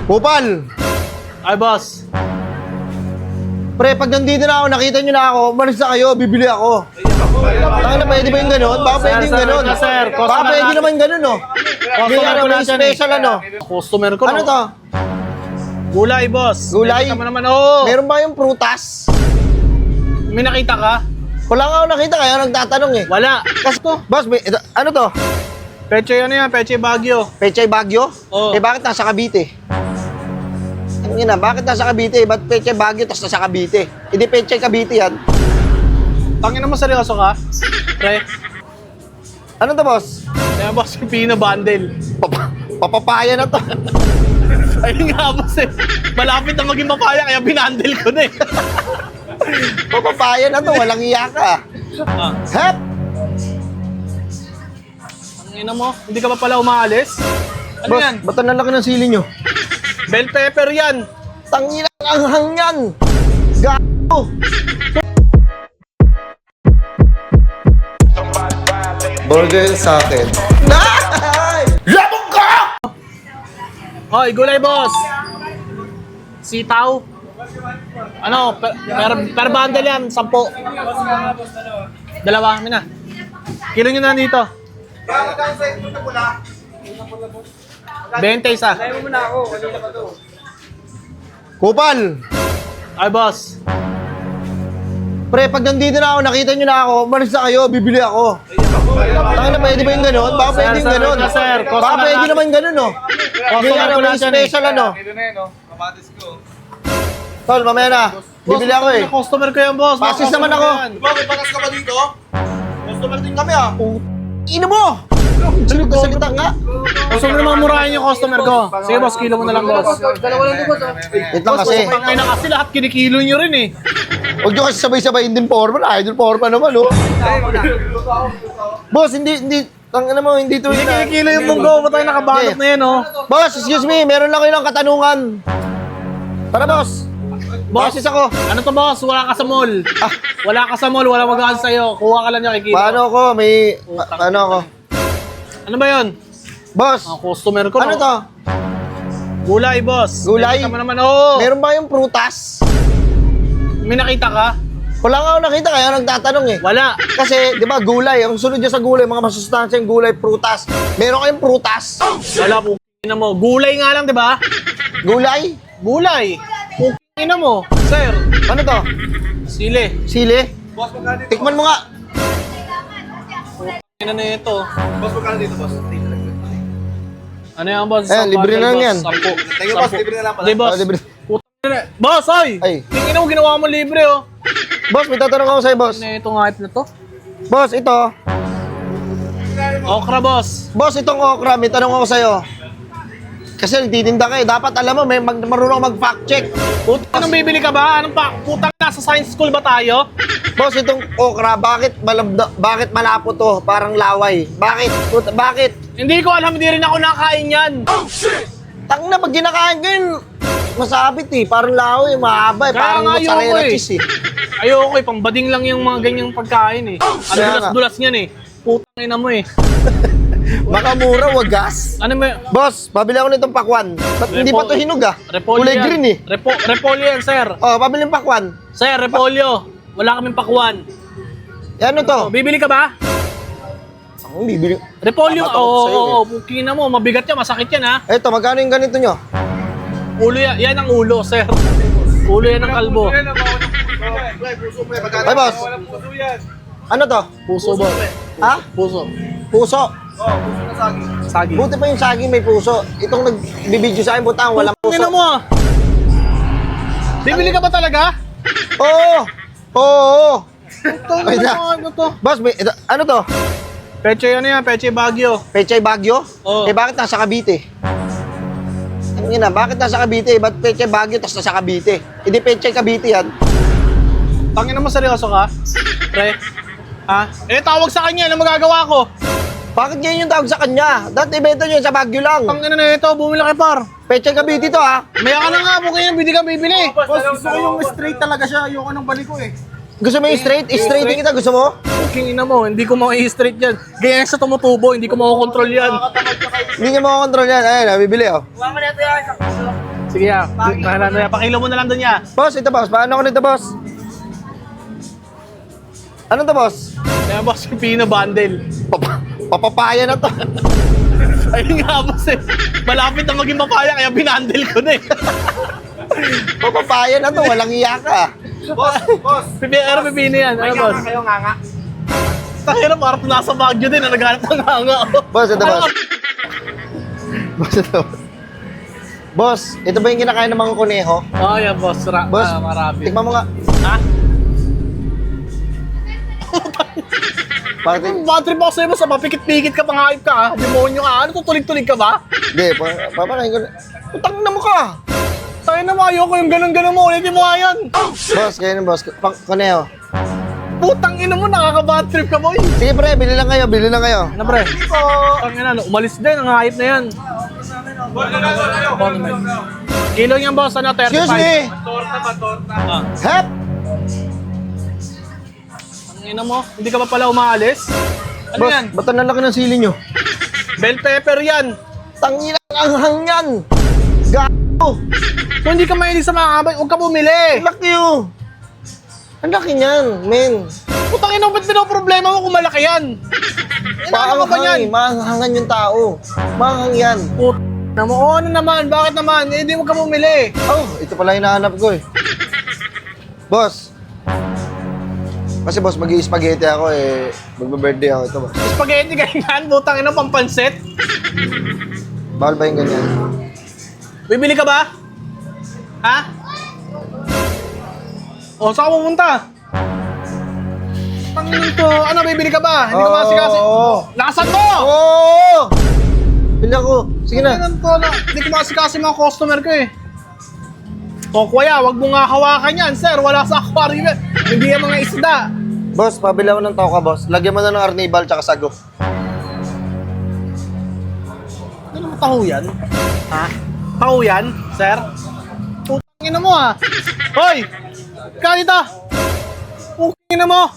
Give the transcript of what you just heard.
Kupal! Ay, boss. Pre, pag nandito na ako, nakita nyo na ako, umalis na kayo, bibili ako. Tanga na, pwede ba yung ganun? Baka pwede yung ganun. Sir, Baka pwede naman ganun, no? Customer ko May lang yan, special, ano? Customer ko. Ano to? Gulay, boss. Gulay? Nakita mo naman, oo. Meron ba yung prutas? May nakita ka? Wala nga ako nakita, kaya nagtatanong eh. Wala. Kasi to, boss, ano to? Peche ano yan? Peche Baguio. Pechay Baguio? Oo. Eh, bakit nasa Cavite? Ano yun na, bakit nasa Cavite? Ba't Pechay Baguio tapos nasa Cavite? Hindi Pechay Cavite yan. Tangin naman seryoso ka? Pre. Ano to, boss? Kaya boss, Pino bundle. Papapaya na to. Ayun nga, boss eh. Malapit na maging mapaya, kaya binandle ko na eh. Papapaya na to, walang iya ka. Hep! Ang ina mo, hindi ka pa pala umaalis? Ano Boss, yan? ba't ang lalaki ng sili nyo? Bell pepper yan. Tanginang anghang yan! Gato! Burger sa akin. Nay! Labog ka! Hoy, gulay boss. Sitaw. Ano, per bundle yan, 10. Dalawa, mina. Kilo nyo na dito. 20 isa. Kupal! Ay, boss. Pre, pag nandito na ako, nakita nyo na ako, umalis na kayo, bibili ako. Tanga na, pwede ba yung ganun? Baka pwede yung ganun. Sir, Baka pwede naman ganun, no? Customer ko lang yan eh. Special, ano? Tol, mamaya na. Bibili ako eh. Customer ko yan, boss. Pasis naman ako. Bakit bakas ka ba dito? Customer din kami ah. Ino mo! Salita nga. Gusto mo naman murahin yung customer ko. Sige, boss, kilo mo na lang, boss. Dalawa lang din boss. Wait lang kasi. Pangay na kasi lahat kinikilo nyo rin eh. Huwag nyo kasi sabay-sabay din forma. Idol forma naman, oh. Boss, hindi. Tangina mo, hindi to Hindi yun. kinikilo yung munggo. Ba't tayo nakabalot na yan, oh? Boss, excuse me. Meron lang kayo ng katanungan. Tara, boss. Boss, Pasis ako. ano to, boss? Wala ka sa mall. Wala ka sa mall, wala mag-aas sa'yo. Kuha ka lang niya kay kilo. Paano ako? May... Ano ako? Ano ba yun? Boss, Ang customer ko, ano no? to? Gulay, boss. Gulay? Nakita mo naman, oo. Meron ba yung prutas? May nakita ka? Wala nga ako nakita, kaya nagtatanong eh. Wala. Kasi, di ba, gulay. Ang sunod dyan sa gulay, mga masustansya yung gulay, prutas. Meron kayong prutas? Wala po. Ina mo. Gulay nga lang, di ba? Gulay? Gulay. Ina mo. Sir. Ano to? Sili. Sili? Boss, magkano dito? Tikman mo nga. Ina na ito. Boss, magkano dito boss? Ano yan, boss? Eh, libre na lang yan. 10. Thank you boss, libre na lang pala. Di, boss. Oh, libre. Putang ina. Boss, oy! Ay. Tingin mo, ginawa mo libre, oh. Boss, may tatanong ako sa'yo, boss. Ano itong hype na to? Boss, ito. Okra, boss. Boss, itong okra, may tanong ako sa'yo. Kasi nagtitinda ka eh. Dapat alam mo, may marunong mag-fact check. Putang, anong bibili ka ba? Anong pa? Putang, nasa science school ba tayo? Boss, itong okra, bakit malapo to? Parang laway. Bakit? Bakit? Hindi ko alam, hindi rin ako nakain yan. Tang na, pag kinakain ko yun, masabit eh. Parang laway, mahaba eh. Kaya Parang nga, mozzarella ayoko eh. cheese eh. Ayoko eh, pambading lang yung mga ganyang pagkain eh. Ang Kaya nga. dulas-dulas niyan eh. Putang ina mo eh. Baka mura, wagas. Ano ba? Boss, pabili ako nitong pakwan. Ba't hindi pa to hinog ah? Repolyo Kulay yan. green eh. Repolyo yan, sir. Oh, pabili ng pakwan. Sir, repolyo. Wala kaming pakwan. Yan, ano to? Oh, bibili ka ba? Ang bibili. Repolyo? Tatakot sa'yo Oo, pukina mo. Mabigat yan, masakit yan ha. Eto, magkano yung ganito nyo? Ulo yan. Yan ang ulo, sir. Ulo yan ng kalbo. Ay, boss. Ano to? Puso ba? Ha? Puso. Puso. Sagi. Buti pa yung saging may puso. Itong nagbibideo sa akin, butang, walang Putang ina puso. mo ah. Bibili ka ba talaga? Oo! Oo! Putang Ay, ina na. mo, ano to? Boss, ano to? Peche ano yan? Peche Baguio. Pechay Baguio? Oo. Eh, bakit nasa Cavite? Ang ina, bakit nasa Cavite? Ba't Pechay Baguio tas nasa Cavite? Hindi Pechay Cavite yan. Tangina mo, seryoso ka? Pre? Ha? Eh, tawag sa kanya. Ano magagawa ko? Bakit ganyan yung tawag sa kanya? Dati ibenta nyo sa Baguio lang. Tangina na ito. Bumili ka par. Pechay Cavite to ha. Maya ka na nga. Bukay yan. Hindi ka bibili. Boss, gusto ko yung straight talaga siya. Ayoko ng baliko eh. Gusto mo yung straight? Straighting kita, gusto mo? King ina mo. Hindi ko ma-i-straight yan. Ganyan sa tumutubo. Hindi ko makokontrol yan. Hindi niya makakontrol yan. Ayun, bibili oh. Mama na ito yan. Sige ya. Pakilo mo na lang doon ya. Boss, ito boss. Paano ko nito boss? Ano to boss? Kaya boss, Pino bundle. Papapaya na to. Ayun nga boss eh. Malapit na maging mapaya kaya binandle ko na eh. Papapaya na to. Walang iya ka. Boss. Ano pipino yan? Ano boss? Kayo nga. Takira parang nasa Baguio din na naghanap ng hanga. Boss, ito boss. Boss, ito. Boss, ito ba yung kinakain ng mga kuneho? Oh, yan boss. Boss, Marami. tikman mo nga. Ha? Bakit? Bad trip ako sa'yo boss. Mapikit-pikit ka, pangayip ka ha. Demonyo ka. Ano, tutulig-tulig ka ba? Hindi, papakain ko na. Utang na mo ka. Tayo na mo, ayoko yung ganun-ganun mo. Ulitin mo nga yan. Boss, kayo na boss. Kuneho. Putang ina mo, nakaka-bad trip ka boy. Sige pre, bili lang kayo, bili lang kayo. Ano pre? Ang ina, umalis din. Ang hayop na yan. Kilo niyan boss, ano, 35. Excuse me! Ah. Hep! Ang ina mo, hindi ka pa pala umaalis? Ano Boss, yan? ba't ang lalaki ng sili nyo? Bell pepper yan. Tanginang anghang yan! Gato! Kung hindi ka mahilig sa mga kabay, huwag ka bumili. Laki yun! Ang laki niyan, men. Putang ina, ba't pinoproblema mo kung malaki yan? Ano ka ba yan? Maanghangan yung tao. Maanghang yan. Putang mo, ano naman, bakit naman? Eh, di huwag ka bumili. Oh, ito pala yung hinahanap ko eh. Boss. Kasi boss, mag-i-spaghetti ako eh. Magbe-birthday ako. Ito boss. Spaghetti ganyan, putang ina, pampansit. Bawal ba yung ganyan? Bibili ka ba? Ha? O, saan ka pupunta? Panginoon to, ano, bibili ka ba? Hindi ka masikasi. Oo. Lakasan mo! Oo! Bili ako. Sige na. Panginoon to, hindi ko masikasi mga customer ko eh. O, kuya, wag mo nga hawakan yan, sir. Wala sa aquarium yan. Hindi yan mga isda. Boss, pabili ako ng toka, boss. Lagyan mo na ng arnibal tsaka sago. Ano mo taho yan? Ha? Taho yan, sir? Putang ina mo ha. Hoy! Ika dito! Putang ina mo!